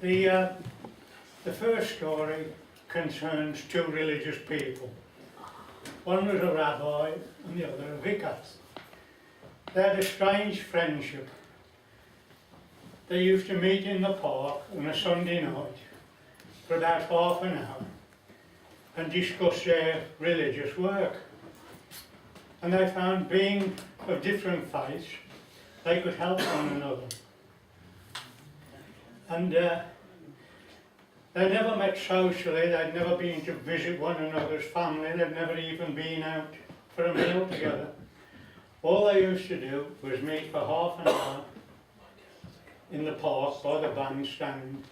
The first story concerns two religious people. One was a rabbi and the other a vicar. They had a strange friendship. They used to meet in the park on a Sunday night for about half an hour and discuss their religious work. And they found, being of different faiths, they could help one another. And they never met socially, they'd never been to visit one another's family, they'd never even been out for a meal together. All they used to do was meet for half an hour in the park by the bandstand,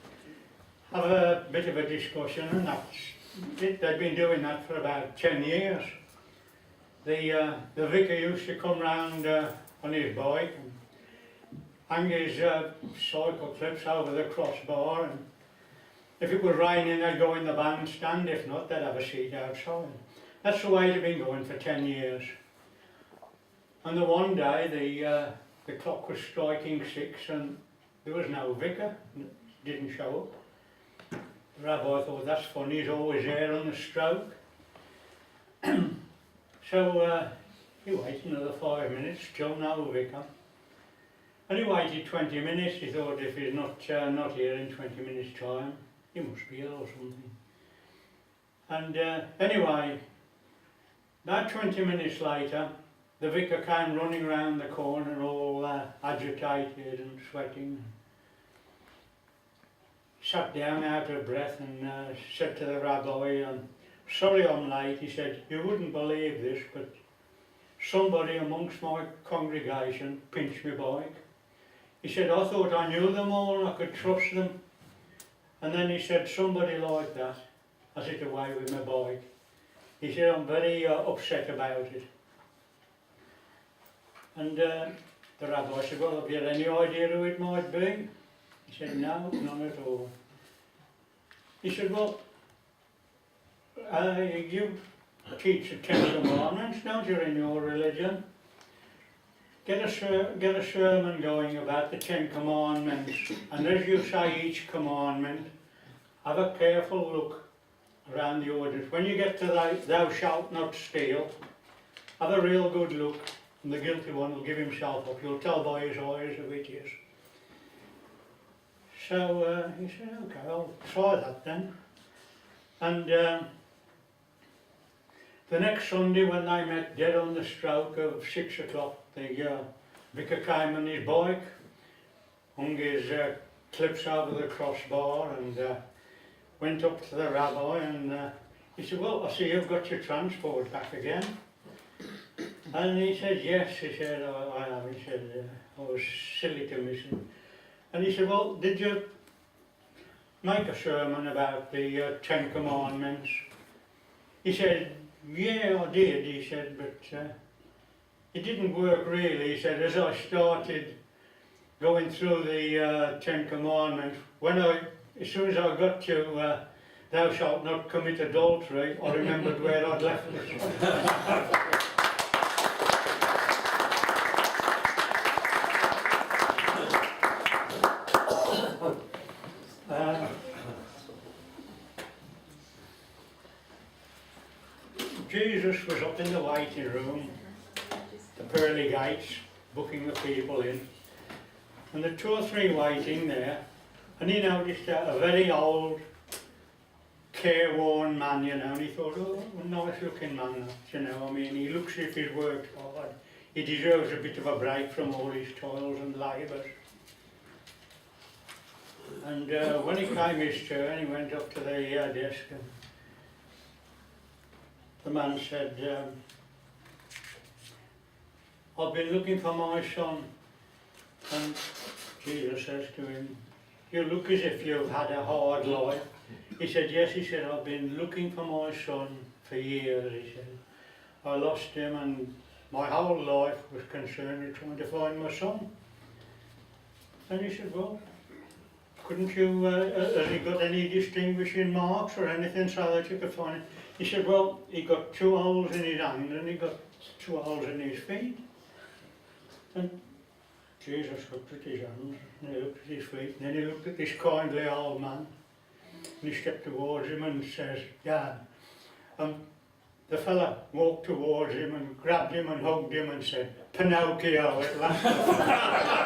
have a bit of a discussion, and that's it. They'd been doing that for about 10 years. The vicar used to come round on his bike and hang his cycle clips over the crossbar, and if it was raining they'd go in the bandstand, if not they'd have a seat outside. That's the way they've been going for 10 years. And the one day the clock was striking 6 and there was no vicar, didn't show up. The rabbi thought, that's funny, he's always there on the stroke. So he waited another 5 minutes, still no vicar. And he waited 20 minutes, he thought if he's not here in 20 minutes time, he must be ill or something. And anyway, about 20 minutes later, the vicar came running round the corner all agitated and sweating. Sat down out of breath and said to the rabbi, sorry I'm late, he said, you wouldn't believe this, but somebody amongst my congregation pinched my bike. He said, I thought I knew them all and I could trust them. And then he said, somebody like that has it away with my bike. He said, I'm very upset about it. And the rabbi said, well, have you any idea who it might be? He said, no, none at all. He said, well, you teach the 10 Commandments, don't you, in your religion? Get a sermon going about the 10 Commandments, and as you say each commandment, have a careful look around the audience. When you get to thou shalt not steal, have a real good look, and the guilty one will give himself up. You'll tell by his eyes who it is. So he said, okay, I'll try that then. And the next Sunday when they met dead on the stroke of 6 o'clock, the vicar came on his bike, hung his clips over the crossbar and went up to the rabbi and he said, well, I see you've got your transport back again. And he said, yes, he said, I have. He said, I was silly to miss it. And he said, well, did you make a sermon about the 10 Commandments? He said, yeah, I did, he said, but it didn't work really. He said, as I started going through the 10 Commandments, as soon as I got to thou shalt not commit adultery, I remembered where I'd left it. Jesus was up in the waiting room, the pearly gates, booking the people in, and there were 2 or 3 waiting there, and he noticed a very old, careworn man, you know, and he thought, oh, a nice looking man, you know, I mean, he looks as if he's worked hard, he deserves a bit of a break from all his toils and labours. And when he came his turn, he went up to the desk and the man said, I've been looking for my son. And Jesus says to him, you look as if you've had a hard life. He said, yes, he said, I've been looking for my son for years, he said. I lost him and my whole life was concerned with trying to find my son. And he said, well, couldn't you, has he got any distinguishing marks or anything so that you could find him? He said, well, he got 2 holes in his hand and he got 2 holes in his feet. And Jesus looked at his hands, and he looked at his feet, and then he looked at this kindly old man, and he stepped towards him and says, Dad, the fella walked towards him and grabbed him and hugged him and said, Pinocchio at last.